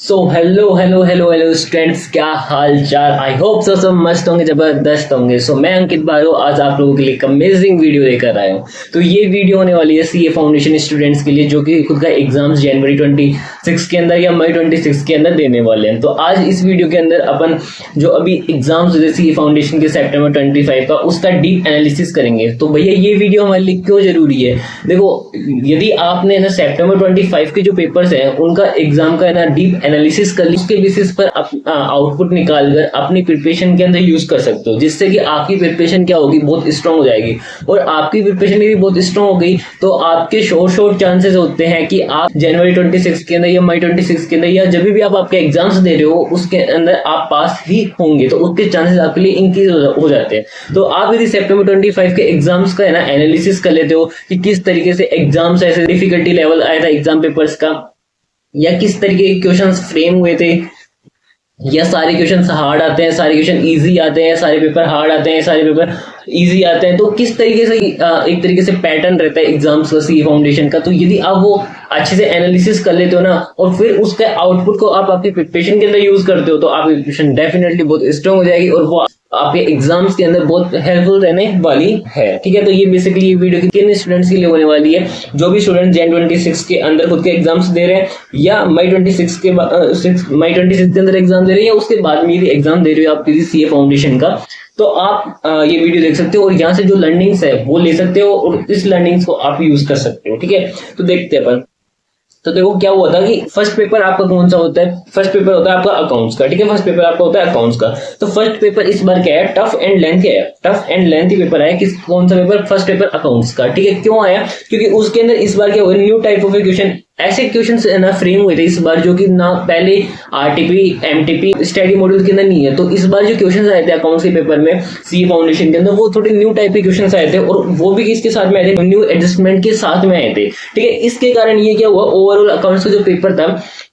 So hello hello hello hello students, क्या हाल चाल। I hope सब मस्त होंगे, जबरदस्त होंगे। मैं अंकित बारो आज आप लोगों के लिए एक अमेजिंग वीडियो लेकर आया हूँ। तो ये वीडियो होने वाली है सीए फाउंडेशन स्टूडेंट्स के लिए, जो कि खुद का एग्जाम्स जनवरी 26 के अंदर या मई 26 के अंदर देने वाले हैं। तो आज इस वीडियो के अंदर अपन जो अभी एग्जाम्स हुए सीए फाउंडेशन के सेप्टेम्बर 25 का, उसका डीप एनालिसिस करेंगे। तो भैया ये वीडियो हमारे लिए क्यों जरूरी है? देखो, यदि आपने ना सेप्टेम्बर 25 के जो पेपर्स हैं उनका एग्जाम का ना डीप एनालिसिस कर ली, उसके बेसिस पर आउटपुट निकालकर अपनी प्रिपरेशन के अंदर यूज कर सकते हो, जिससे कि आपकी प्रिपरेशन क्या होगी, बहुत स्ट्रांग हो जाएगी। और आपकी प्रिपरेशन भी बहुत स्ट्रांग हो गई तो आपके शॉर्ट चांसेस होते हैं कि आप जनवरी 26 के अंदर या मई 26 के अंदर या जब भी आप आपके एग्जाम्स दे रहे हो उसके अंदर आप पास ही होंगे। तो उसके चांसेस आपके लिए इंक्रीज हो जाते हैं। तो आप यदि सेप्टेम्बर 25 के एग्जाम्स का है ना एनालिसिस कर लेते हो कि किस तरीके से एग्जाम्स ऐसे डिफिकल्टी लेवल आया था एग्जाम पेपर्स का, या किस तरीके के क्वेश्चंस फ्रेम हुए थे, या सारे क्वेश्चन हार्ड आते हैं, सारे क्वेश्चन इजी आते हैं, सारे पेपर हार्ड आते हैं, सारे पेपर इजी आते हैं। तो किस तरीके से एक तरीके से पैटर्न रहता है एग्जाम्स का सी फाउंडेशन का। तो यदि आप वो अच्छे से एनालिसिस कर लेते हो ना और फिर उसके आउटपुट को आप आपकी प्रिपरेशन के अंदर यूज करते हो, तो आपकी प्रिपरेशन डेफिनेटली बहुत स्ट्रांग हो जाएगी और वो आपके एग्जाम्स के अंदर बहुत हेल्पफुल रहने वाली है। ठीक है, तो ये बेसिकली ये वीडियो किन स्टूडेंट्स के लिए होने वाली है? जो भी स्टूडेंट जैन 26 के अंदर खुद के एग्जाम्स दे रहे हैं या मई 26 के अंदर एग्जाम दे रहे हैं या उसके बाद में यदि एग्जाम दे रहे हो आप किसी सीए फाउंडेशन का, तो आप ये वीडियो देख सकते हो और यहाँ से जो लर्निंग्स है वो ले सकते हो और इस लर्निंग्स को आप यूज कर सकते हो। ठीक है, तो देखते हैं अपन। तो देखो क्या हुआ था कि फर्स्ट पेपर आपका कौन सा होता है? फर्स्ट पेपर होता है आपका अकाउंट्स का। ठीक है, फर्स्ट पेपर आपका होता है अकाउंट्स का। तो फर्स्ट पेपर इस बार क्या है? टफ एंड लेंथी है। टफ एंड लेंथी पेपर है। किस कौन सा पेपर? फर्स्ट पेपर अकाउंट्स का। ठीक है, क्यों आया? क्योंकि उसके अंदर इस बार क्या हुआ, न्यू टाइप ऑफ क्वेश्चन, ऐसे क्वेश्चन ना फ्रेम हुए थे इस बार जो कि ना पहले आरटीपी एमटीपी स्टडी मॉड्यूल के अंदर नहीं है। तो इस बार जो क्वेश्चन आए थे अकाउंट्स के पेपर में सी फाउंडेशन के अंदर, वो थोड़े न्यू टाइप के क्वेश्चन आए थे और वो भी किसके साथ में आए थे? न्यू एडजस्टमेंट के साथ में आए थे। ठीक है, इसके कारण ये क्या हुआ, ओवरऑल अकाउंट्स का जो पेपर था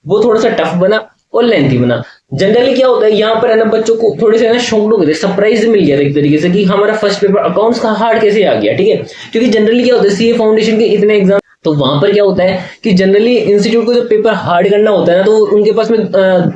वो थोड़ा सा टफ बना और लेंथी बना। जनरली क्या होता है यहाँ पर है ना, बच्चों को थोड़े से ना शौक लोग सरप्राइज मिल गया था एक तरीके से कि हमारा फर्स्ट पेपर अकाउंट्स का हार्ड कैसे आ गया। ठीक है, क्योंकि जनरली क्या होता है सीए फाउंडेशन के इतने एग्जाम, तो वहां पर क्या होता है कि जनरली इंस्टीट्यूट को जब पेपर हार्ड करना होता है ना, तो उनके पास में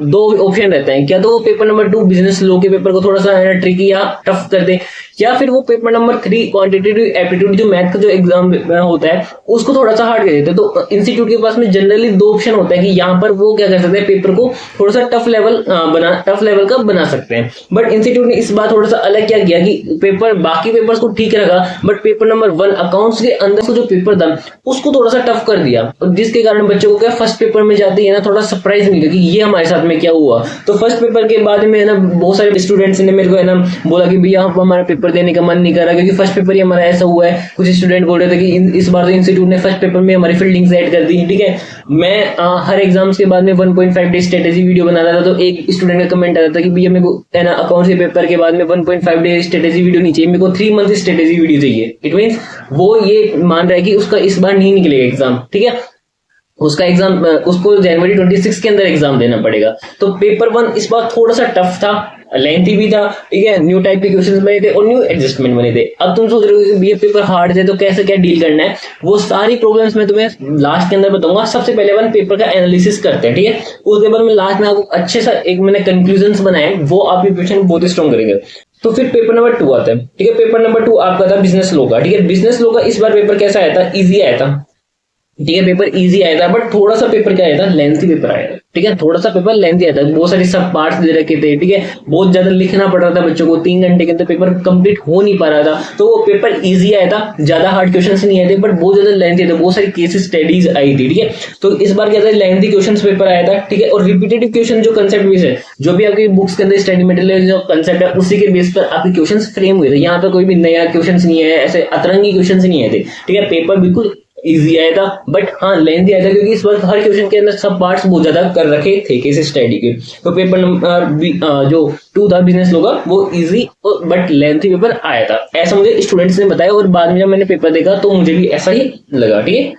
दो ऑप्शन रहते हैं। क्या तो वो पेपर नंबर 2 बिजनेस लॉ के पेपर को थोड़ा सा ट्रिकी या टफ कर दे, या फिर वो पेपर नंबर 3 क्वांटिटेटिव एप्टीट्यूड जो मैथ का जो एग्जाम होता है उसको थोड़ा सा हार्ड कर देते हैं। तो इंस्टीट्यूट के पास में जनरली दो ऑप्शन होता है कि यहाँ पर वो क्या कर सकते हैं, पेपर को थोड़ा सा टफ लेवल का बना सकते हैं। बट इंस्टीट्यूट ने इस बार थोड़ा सा अलग क्या किया कि पेपर बाकी पेपर्स को ठीक रखा, बट पेपर नंबर 1 अकाउंट्स के अंदर जो पेपर था उसको थोड़ा सा टफ कर दिया, जिसके कारण बच्चों को क्या फर्स्ट पेपर में जाते ही ना थोड़ा सरप्राइज मिल गया कि ये हमारे साथ में क्या हुआ। तो फर्स्ट पेपर के बाद में है ना बहुत सारे स्टूडेंट्स ने मेरे को है ना बोला कि भैया हमारा पेपर देने का मन नहीं कर रहा क्योंकि फर्स्ट पेपर ही हमारा ऐसा हुआ है। कुछ स्टूडेंट बोल रहे थे कि इस बार तो इंस्टीट्यूट ने फर्स्ट पेपर में हमारी फील्डिंग्स ऐड कर दी। ठीक है, मैं हर एग्जाम्स के बाद में 1.5 डे स्ट्रेटेजी वीडियो बना रहा था, तो एक स्टूडेंट का कमेंट आ रहा था कि भैया मेरे को है ना अकाउंट्स के पेपर के बाद में 1.5 डे स्ट्रेटेजी वीडियो नहीं चाहिए, मेरे को 3 मंथ स्ट्रेटेजी वीडियो चाहिए। इट मींस वो ये मान रहा है कि उसका इस बार नहीं निकलेगा एग्जाम। ठीक है, उसका एग्जाम उसको जनवरी 26 के अंदर एग्जाम देना पड़ेगा। तो पेपर 1 इस बार थोड़ा सा टफ था, लेंथी भी था। ठीक है, न्यू टाइप के क्वेश्चंस बने थे और न्यू एडजस्टमेंट बने थे। अब तुम सोच रहे हो कि ये पेपर हार्ड थे तो कैसे क्या डील करना है, वो सारी प्रॉब्लम्स मैं तुम्हें लास्ट के अंदर बताऊंगा। सबसे पहले अपन पेपर का एनालिसिस करते हैं। ठीक है, उसके बाद में लास्ट में आपको अच्छे सा एक मैंने कंक्लूजन बनाए, वो आपकी प्रिपरेशन बहुत स्ट्रॉन्ग करेंगे। तो फिर पेपर नंबर 2 आता है। ठीक है, पेपर नंबर 2 आपका था बिजनेस लॉ का। ठीक है, बिजनेस लॉ का इस बार पेपर कैसा आया था? इजी आया था। ठीक है, पेपर इजी आया था, बट थोड़ा सा पेपर क्या आया था? लेंथी पेपर आया था। ठीक है, थोड़ा सा पेपर लेंथी आया था, बहुत सारे सब पार्ट्स दे रखे थे। ठीक है, बहुत ज्यादा लिखना पड़ रहा था बच्चों को, 3 घंटे के अंदर पेपर कंप्लीट हो नहीं पा रहा था। तो वो पेपर इजी आया था, ज्यादा हार्ड क्वेश्चन नहीं आए थे, बट बहुत ज्यादा लेंथी थे, बहुत सारी केस स्टडीज आई थी। ठीक है, तो इस बार क्या था? लेंथी क्वेश्चन पेपर आया था। ठीक है, और रिपीटेटिव क्वेश्चन जो कंसेप्ट बेस है, जो भी आपकी बुक्स के अंदर स्टडी मटेरियल जो कंसेप्ट है उसी के बेस पर आपके क्वेश्चन फ्रेम हुए थे। यहाँ पर कोई भी नया क्वेश्चन नहीं है, ऐसे अतरंगी क्वेश्चन नहीं आए थे। ठीक है, पेपर बिल्कुल इजी आया था, बट हाँ लेंथी आया था क्योंकि इस बार हर क्वेश्चन के अंदर सब पार्ट्स बहुत ज्यादा कर रखे थे केस स्टडी के। तो पेपर नंबर जो 2 था बिजनेस लॉ का, वो इजी बट लेंथी पेपर आया था, ऐसा मुझे स्टूडेंट्स ने बताया। और बाद में जब मैंने पेपर देखा तो मुझे भी ऐसा ही लगा। ठीक है,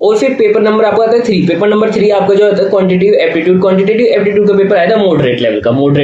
और फिर पेपर नंबर आपका आता है 3। पेपर नंबर 3 आपका जो आता है क्वांटिटेटिव एप्टीट्यूड। क्वांटिटेटिव एप्टीट्यूड का पेपर आया था मॉडरेट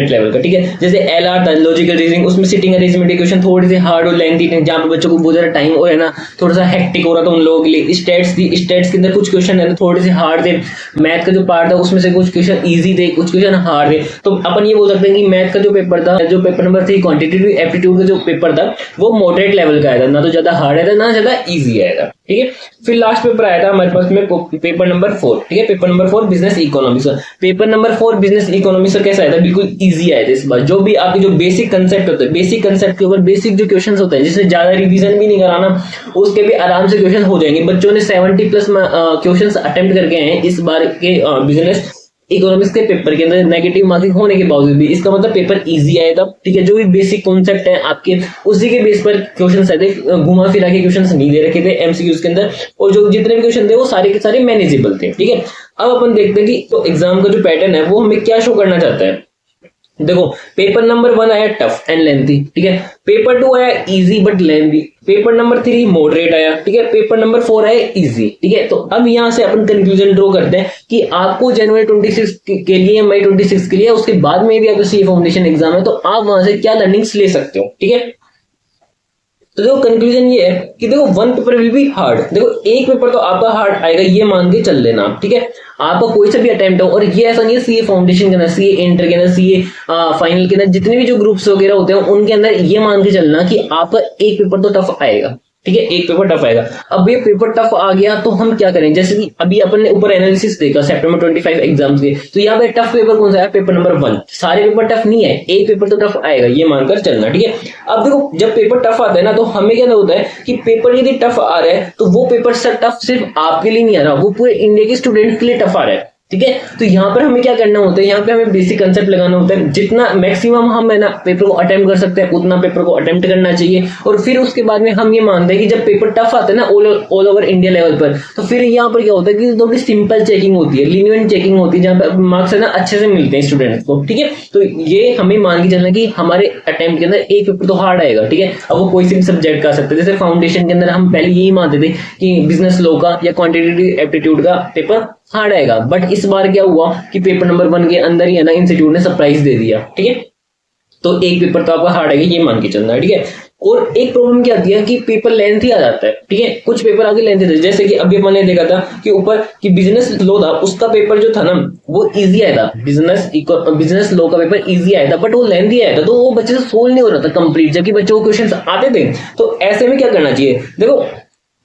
लेवल का, ठीक है। जैसे LR था लॉजिकल रीजनिंग, उसमें सिटिंग अरेंजमेंट क्वेश्चन थोड़ी सी हार्ड और लेंथी थे, जहां पे बच्चों को बहुत ज्यादा टाइम और है ना थोड़ा सा हेक्टिक हो रहा था उन लोगों के लिए। स्टेट्स थी, स्टेट्स के अंदर कुछ क्वेश्चन है ना थोड़े से हार्ड थे। मैथ का जो पार्ट था उसमें से कुछ क्वेश्चन ईजी थे, कुछ क्वेश्चन हार्ड थे। तो अपन ये बोल सकते हैं कि मैथ का जो पेपर था, जो पेपर नंबर 3 क्वांटिटेटिव एप्टीट्यूड का जो पेपर था वो मॉडरेट लेवल का आया था, ना तो ज्यादा हार्ड आया था ना ज्यादा ईजी आया था, ठीक है। फिर लास्ट पेपर आया था हमारे पास में पेपर नंबर 4, ठीक है। Paper number 4 business economics. Paper number 4 business economics कैसा आया था, बिल्कुल इजी आया था इस बार। जो भी आपके जो बेसिक कंसेप्ट होते हैं, बेसिक कंसेप्ट के ऊपर बेसिक जो क्वेश्चंस होते हैं, जिससे ज्यादा रिवीजन भी नहीं कराना, उसके भी आराम से क्वेश्चन हो जाएंगे। बच्चों ने 70+ क्वेश्चंस अटेम्प्ट करके हैं इस बार के बिजनेस इकोनॉमिक्स के पेपर के अंदर, नेगेटिव मार्किंग होने के बावजूद भी। इसका मतलब पेपर इजी आया था, ठीक है। जो भी बेसिक कॉन्सेप्ट है आपके उसी के बेस पर क्वेश्चंस आए थे, घुमा फिरा के क्वेश्चंस नहीं दे रखे थे एमसीक्यूज के अंदर, और जो जितने भी क्वेश्चन थे वो सारे के सारे मैनेजेबल थे, ठीक है। अब अपन देखते हैं कि तो एग्जाम का जो पैटर्न है वो हमें क्या शो करना चाहता है। देखो पेपर नंबर 1 आया टफ एंड लेंथी, ठीक है। पेपर 2 आया easy but lengthy. Paper number 3 moderate आया, ठीक है। पेपर नंबर 4 आया इजी, ठीक है। तो अब यहां से अपन कंक्लूजन ड्रॉ करते हैं कि आपको जनवरी 26 के लिए, मई 26 के लिए, उसके बाद में भी आपका सीए फाउंडेशन एग्जाम है, तो आप वहां से क्या लर्निंग्स ले सकते हो, ठीक है। तो देखो कंक्लूजन ये है कि देखो 1 पेपर विल बी हार्ड। देखो एक पेपर तो आपका हार्ड आएगा, ये मान के चल लेना, ठीक है। आपका कोई सा भी अटेम्प्ट हो, और ये ऐसा नहीं है सीए फाउंडेशन के अंदर, सीए इंटर के अंदर, सीए फाइनल के अंदर, जितने भी जो ग्रुप्स वगैरह होते हैं उनके अंदर ये मान के चलना कि आपका एक पेपर तो टफ आएगा, ठीक है। एक पेपर टफ आएगा। अब ये पेपर टफ आ गया तो हम क्या करें, जैसे कि अभी अपन ने ऊपर एनालिसिस देखा सितंबर 25 एग्जाम्स के, तो यहाँ पे टफ पेपर कौन सा है, पेपर नंबर 1। सारे पेपर टफ नहीं है, एक पेपर तो टफ आएगा, ये मानकर चलना, ठीक है। अब देखो जब पेपर टफ आता है ना, तो हमें क्या होता है कि पेपर यदि टफ आ रहा है तो वो पेपर सर टफ सिर्फ आपके लिए नहीं आ रहा, वो पूरे इंडिया के स्टूडेंट के लिए टफ आ रहा है, ठीक है। तो यहाँ पर हमें क्या करना होता है, यहाँ पे हमें बेसिक कंसेप्ट लगाना होता है। जितना मैक्सिमम हम है ना पेपर को अटेम्प्ट कर सकते हैं उतना पेपर को अटेम्प्ट करना चाहिए। और फिर उसके बाद में हम ये मानते हैं कि जब पेपर टफ आता है ना ऑल ओवर इंडिया लेवल पर, तो फिर यहाँ पर क्या होता है कि थोड़ी सिंपल चेकिंग होती है, लीनियंट चेकिंग होती है, जहाँ पर मार्क्स है ना अच्छे से मिलते हैं स्टूडेंट्स को, ठीक है। तो ये हमें मान के चलना कि हमारे अटेम्प्ट के अंदर एक पेपर तो हार्ड आएगा, ठीक है। अब वो कोई से भी सब्जेक्ट का आ सकता है। जैसे फाउंडेशन के अंदर हम पहले यही मानते थे कि बिजनेस लॉ का या क्वांटिटेटिव एप्टीट्यूड का पेपर हार्ड आएगा, बट इस बार क्या हुआ कि पेपर नंबर 1 के अंदर ही है ना इंस्टीट्यूट ने सरप्राइज दे दिया, ठीक है। तो एक पेपर तो आपका हार्ड आएगा, ये मान के चलना है, ठीक है। और एक प्रॉब्लम क्या आती है कि पेपर लेंथी आ जाता है, ठीक है। कुछ पेपर आगे लेंथी थे, जैसे कि अभी अपन ने देखा था कि ऊपर कि बिजनेस लॉ था, उसका पेपर जो था ना वो इजी आया था, बिजनेस लॉ का पेपर इजी आया था, बट वो लेंथी आया था, तो वो बच्चे से सोल्व नहीं हो रहा था कंप्लीट, जबकि बच्चों को क्वेश्चन आते थे। तो ऐसे में क्या करना चाहिए, देखो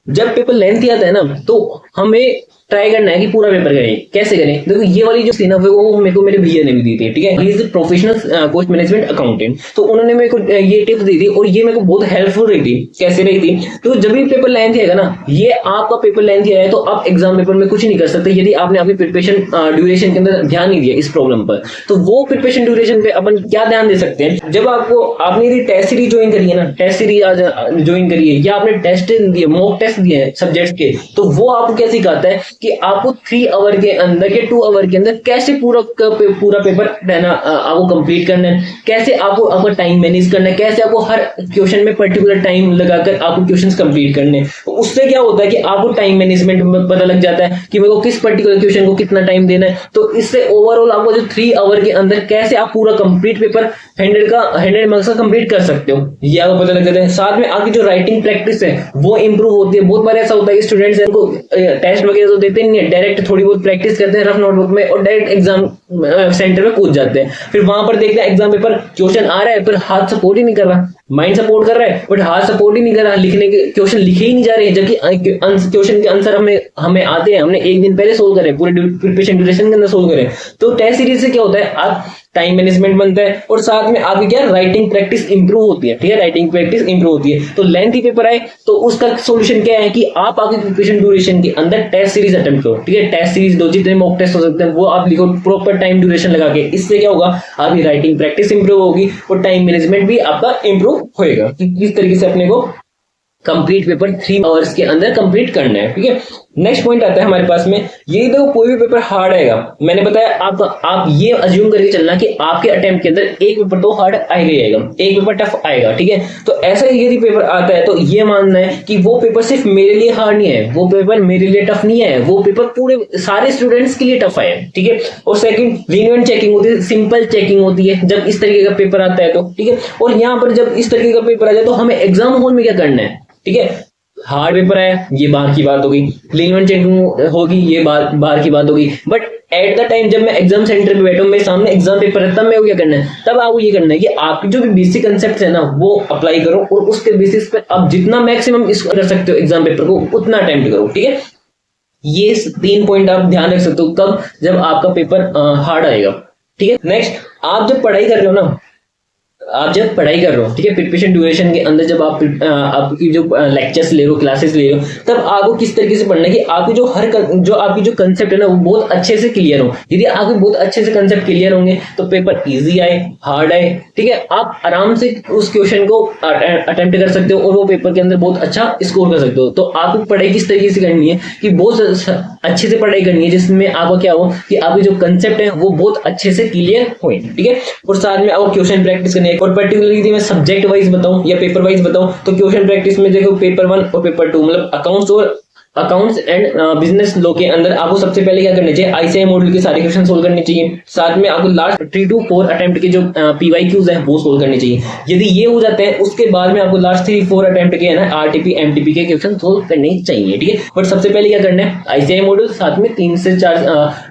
जब पेपर लेंथी आता है ना तो हमें ट्राई करना है कि पूरा पेपर करें। कैसे करें, देखो ये वाली जो सीन है वो मेरे को मेरे भैया ने भी दी थी, ठीक है। He is professional cost management accountant, तो उन्होंने मेरे को ये टिप्स दी थी और ये मेरे को बहुत हेल्पफुल रही थी। कैसे रही थी, तो जब भी पेपर लेंथ आएगा ना, ये आपका पेपर लेंथ आया है तो आप एग्जाम पेपर में कुछ नहीं कर सकते यदि आपने आपकी प्रिपरेशन ड्यूरेशन के अंदर ध्यान नहीं दिया इस प्रॉब्लम पर। तो वो प्रिपरेशन ड्यूरेशन पे अपन क्या ध्यान दे सकते हैं, जब आपने यदि टेस्ट सीरीज ज्वाइन करी है ना, टेस्ट सीरीज ज्वाइन करी है या आपने टेस्ट दिए, मॉक टेस्ट दिए हैं सब्जेक्ट के, तो वो आपको क्या सिखाता है कि आपको 3 आवर के अंदर या 2 आवर के अंदर कैसे पूरा पेपर है ना आपको कंप्लीट करना है, कैसे आपको आपका टाइम मैनेज करना है, कैसे आपको हर क्वेश्चन में पर्टिकुलर टाइम लगाकर आपको क्वेश्चंस कंप्लीट करने हैं। तो उससे क्या होता है कि आपको टाइम मैनेजमेंट में पता लग जाता है कि मेरे को किस पर्टिकुलर क्वेश्चन को कितना टाइम देना है। तो इससे ओवरऑल आपको जो 3 आवर के अंदर कैसे आप पूरा कंप्लीट पेपर 100 मार्क्स का कंप्लीट कर सकते हो, ये आपको पता लग जाता है। साथ में आपकी जो राइटिंग प्रैक्टिस है वो इंप्रूव होती है। बहुत बार ऐसा होता है कि स्टूडेंट्स इनको टेस्ट वगैरह तो देते नहीं है, डायरेक्ट थोड़ी बहुत प्रैक्टिस करते हैं रफ नोटबुक में और डायरेक्ट एग्जाम सेंटर में कूद जाते हैं। फिर वहां पर देखते हैं एग्जाम पेपर क्वेश्चन आ रहा है पर हाथ सपोर्ट ही नहीं कर रहा, माइंड सपोर्ट कर रहा है बट हाथ सपोर्ट ही नहीं कर रहा, लिखने के क्वेश्चन लिखे ही नहीं जा रहे, जबकि क्वेश्चन के आंसर हमें आते हैं, हमने एक दिन पहले सोल्व करे, पूरे प्रिपरेशन ड्यूरेशन के अंदर सोल्व करे। तो टेस्ट सीरीज से क्या होता है, आप टाइम मैनेजमेंट बनता है और साथ में आपकी क्या राइटिंग प्रैक्टिस इंप्रूव होती है, ठीक है, राइटिंग प्रैक्टिस इंप्रूव होती है। तो लेंथी पेपर आए तो उसका सोल्यूशन क्या है कि आप आपकी प्रिपरेशन ड्यूरेशन के अंदर टेस्ट सीरीज अटेम्प्ट करो, ठीक है। टेस्ट सीरीज दो, जितने मॉक टेस्ट हो सकते हैं वो आप लिखो प्रॉपर टाइम ड्यूरेशन लगा के। इससे क्या होगा, आपकी राइटिंग प्रैक्टिस इंप्रूव होगी और टाइम मैनेजमेंट भी आपका इंप्रूव होएगा। किस तरीके से अपने को कंप्लीट पेपर 3 आवर्स के अंदर कंप्लीट करना है, ठीक है। नेक्स्ट पॉइंट आता है हमारे पास में, ये देखो कोई भी पेपर हार्ड आएगा, मैंने बताया आप ये अज्यूम करके चलना कि आपके अटेम्प्ट के अंदर एक पेपर तो हार्ड आएगा ही आएगा, एक पेपर टफ आएगा, ठीक है। तो ऐसा ही यदि पेपर आता है तो ये मानना है कि वो पेपर सिर्फ मेरे लिए हार्ड नहीं है, वो पेपर मेरे लिए टफ नहीं है, वो पेपर पूरे सारे स्टूडेंट्स के लिए टफ है, ठीक है। और सेकंड, लीनियंट चेकिंग होती है, सिंपल चेकिंग होती है जब इस तरीके का पेपर आता है तो, ठीक है। और यहाँ पर जब इस तरीके का पेपर आ जाए तो हमें एग्जाम हॉल में क्या करना है, ठीक है। हार्ड पेपर है, ये बाहर की बात होगी, लीनियंट चेकिंग होगी, ये बाहर की बात होगी, बट एट द टाइम जब मैं एग्जाम सेंटर पे बैठूं, मेरे सामने एग्जाम पेपर है, तब मैं क्या करना है, तब आपको ये करना है कि आपके जो भी बेसिक कंसेप्ट है ना वो अप्लाई करो और उसके बेसिस पे आप जितना मैक्सिमम इसको कर सकते हो एग्जाम पेपर को उतना अटेम्प्ट करो, ठीक है। ये 3 पॉइंट आप ध्यान रख सकते हो कब, जब आपका पेपर हार्ड आएगा, ठीक है। नेक्स्ट, आप जब पढ़ाई कर रहे हो ना, आप जब पढ़ाई कर रहे हो, ठीक है, प्रिपरेशन ड्यूरेशन के अंदर जब आपकी जो लेक्चर्स ले रहे हो, क्लासेस ले रहे हो, तब आपको किस तरीके से पढ़ना है कि आपकी जो आपकी जो कंसेप्ट है ना वो बहुत अच्छे से क्लियर हो। यदि आपके बहुत अच्छे से कंसेप्ट क्लियर होंगे तो पेपर इजी आए हार्ड आए, ठीक है, आप आराम से उस क्वेश्चन को अटेम्प्ट कर सकते हो और वो पेपर के अंदर बहुत अच्छा स्कोर कर सकते हो। तो आपको पढ़ाई किस तरीके से करनी है कि बहुत अच्छे से पढ़ाई करनी है जिसमें आपका क्या हो कि आपके जो कंसेप्ट है वो बहुत अच्छे से क्लियर हो, ठीक है। और साथ में आपको क्वेश्चन प्रैक्टिस करनी है। और पर्टिकुलरली यदि मैं सब्जेक्ट वाइज बताऊं या पेपर वाइज बताऊं तो क्वेश्चन प्रैक्टिस में देखो पेपर 1 और पेपर 2 मतलब अकाउंट्स एंड बिजनेस लॉ के अंदर आपको सबसे पहले क्या करना चाहिए, आईसीआई मॉडल के सारे क्वेश्चन सोल्व करने चाहिए। साथ में आपको लास्ट 3 to 4 अटेम्प्ट के जो पीवाईक्यूज हैं वो सोल्व करने चाहिए। यदि ये हो जाते हैं उसके बाद में आपको लास्ट 3-4 अटेम्प्ट के है ना आरटीपी एमटीपी के क्वेश्चन सोल्व करने चाहिए, ठीक है। बट सबसे पहले क्या करना है, आईसीआई मॉडल, साथ में 3 से 4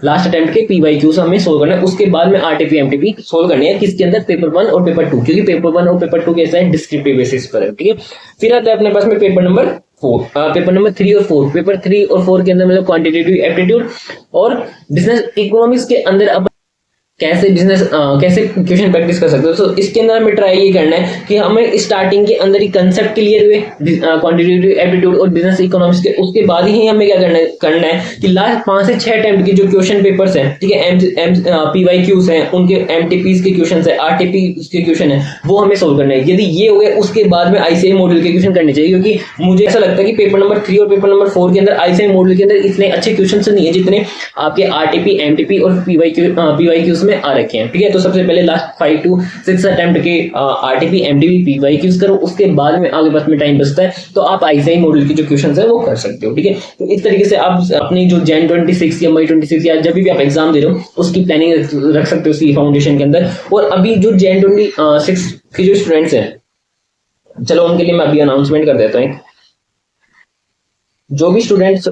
लास्ट अटेम्प्ट के पीवाईक्यूज हमें सोल्व करना है। उसके बाद में आरटीपी एमटीपी सोल्व करने हैं किसके अंदर, पेपर 1 और पेपर 2, क्योंकि पेपर 1 और पेपर 2 कैसा है, डिस्क्रिप्टिव बेसिस पर है, ठीक है। फिर आता है अपने पास में पेपर नंबर 3 और 4। पेपर 3 और 4 के अंदर मतलब क्वांटिटेटिव एप्टीट्यूड और बिजनेस इकोनॉमिक्स के अंदर अब कैसे क्वेश्चन प्रैक्टिस कर सकते हो। तो इसके अंदर हमें ट्राई ये करना है कि हमें स्टार्टिंग के अंदर ही कंसेप्ट क्लियर हुए क्वांटिटेटिव एप्टीट्यूड और बिजनेस इकोनॉमिक्स के, उसके बाद ही हमें क्या करना है कि लास्ट 5 से 6 अटेम्प्ट के जो क्वेश्चन पेपर्स हैं, ठीक है, पीवाईक्यूज हैं, उनके एमटीपीज के क्वेश्चन है, आरटीपी के क्वेश्चन है, वो हमें सोल्व करना है। यदि ये हो गए उसके बाद में आईसीआई मॉडल के क्वेश्चन करने चाहिए, क्योंकि मुझे ऐसा लगता है कि पेपर नंबर 3 और पेपर नंबर 4 के अंदर आईसीआई मॉडल के अंदर इतने अच्छे क्वेश्चन नहीं है जितने आपके आरटीपी एमटीपी और पीवाईक्यूज में आ रखे हैं, ठीक है। तो सबसे पहले लास्ट 5 to 6 अटेम्प्ट के आरटीपी एमटीपी पीवाईक्यूज करो, उसके बाद में आगे बस में टाइम बचता है तो आप आईसीआई मॉडल के जो क्वेश्चंस है वो कर सकते हो, ठीक है। तो इस तरीके से आप अपनी जो जैन 26 या मई 26 या जब भी आप एग्जाम दे रहे हो उसकी प्लानिंग रख सकते हो सी फाउंडेशन के अंदर। और अभी जो जैन 26 के जो स्टूडेंट्स हैं, चलो उनके लिए मैं अभी अनाउंसमेंट कर देता हूँ। जो भी स्टूडेंट्स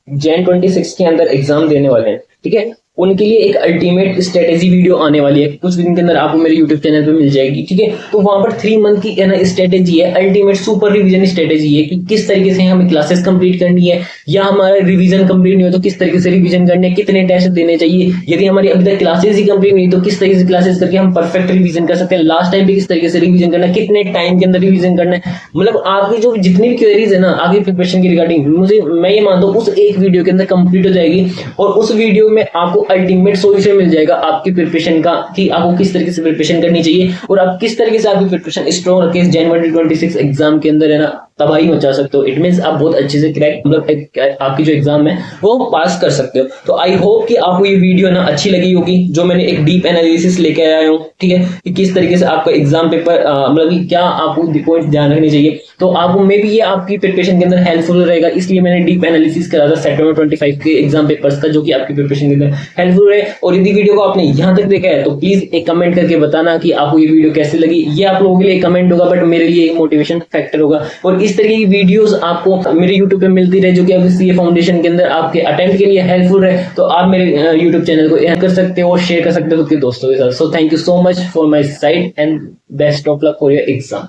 जैन 26 के अंदर एग्जाम देने वाले हैं, ठीक है, उनके लिए एक अल्टीमेट स्ट्रेटेजी वीडियो आने वाली है कुछ दिन के अंदर, आपको मेरे यूट्यूब चैनल पे मिल जाएगी, ठीक है। तो वहां पर 3 मंथ की ना स्ट्रेटेजी है, अल्टीमेट सुपर रिवीजन स्ट्रेटेजी है कि किस तरीके से हमें क्लासेस कंप्लीट करनी है, या हमारा रिवीजन कंप्लीट नहीं हो तो किस तरीके से रिवीजन करने है, कितने टेस्ट देने चाहिए, यदि हमारी अभी तक क्लासेस ही कंप्लीट नहीं तो किस तरीके से क्लासेस करके हम परफेक्ट रिवीजन कर सकते हैं, लास्ट टाइम पे किस तरीके से रिवीजन करना है, कितने टाइम के अंदर रिवीजन करना है। मतलब आपकी जो जितनी भी क्वेरीज है ना आगे प्रिपरेशन की रिगार्डिंग, मैं ये मानता हूँ उस एक वीडियो के अंदर कंप्लीट हो जाएगी और उस वीडियो में आपको अल्टीमेट सोल्यूशन मिल जाएगा आपकी प्रिपरेशन का कि आपको किस तरीके से प्रिपरेशन करनी चाहिए और आप किस तरीके से आपकी प्रिपरेशन स्ट्रॉन्ग रखें जनवरी 26 एग्जाम के अंदर है ना तबाही मचा सकते हो। इट मींस आप बहुत अच्छे से क्रैक मतलब आपकी जो एग्जाम है वो पास कर सकते हो। तो आई होप कि आपको ये वीडियो ना अच्छी लगी होगी, जो मैंने एक डीप एनालिसिस लेके आया हूँ, ठीक है, कि किस तरीके से आपका एग्जाम पेपर मतलब क्या आपको पॉइंट ध्यान रखने चाहिए। तो आपको मे भी ये आपकी प्रिपरेशन के अंदर हेल्पफुल रहेगा, इसलिए मैंने डीप एनालिसिस करा था सितंबर 25 के एग्जाम पेपर्स का, जो कि आपकी प्रिपरेशन के अंदर हेल्पफुल है। और यदि वीडियो को आपने यहाँ तक देखा है तो प्लीज एक कमेंट करके बताना कि आपको ये वीडियो कैसी लगी। ये आप लोगों के लिए कमेंट होगा बट मेरे लिए एक मोटिवेशन फैक्टर होगा। और इस तरीके की वीडियोस आपको मेरे यूट्यूब पे मिलती रहे जो कि आपके सीए फाउंडेशन के अंदर आपके अटेम्प्ट के लिए हेल्पफुल है, तो आप मेरे यूट्यूब चैनल को कर सकते हो और शेयर कर सकते हो अपने दोस्तों के साथ। So thank you so much for my side and best of luck for your exam.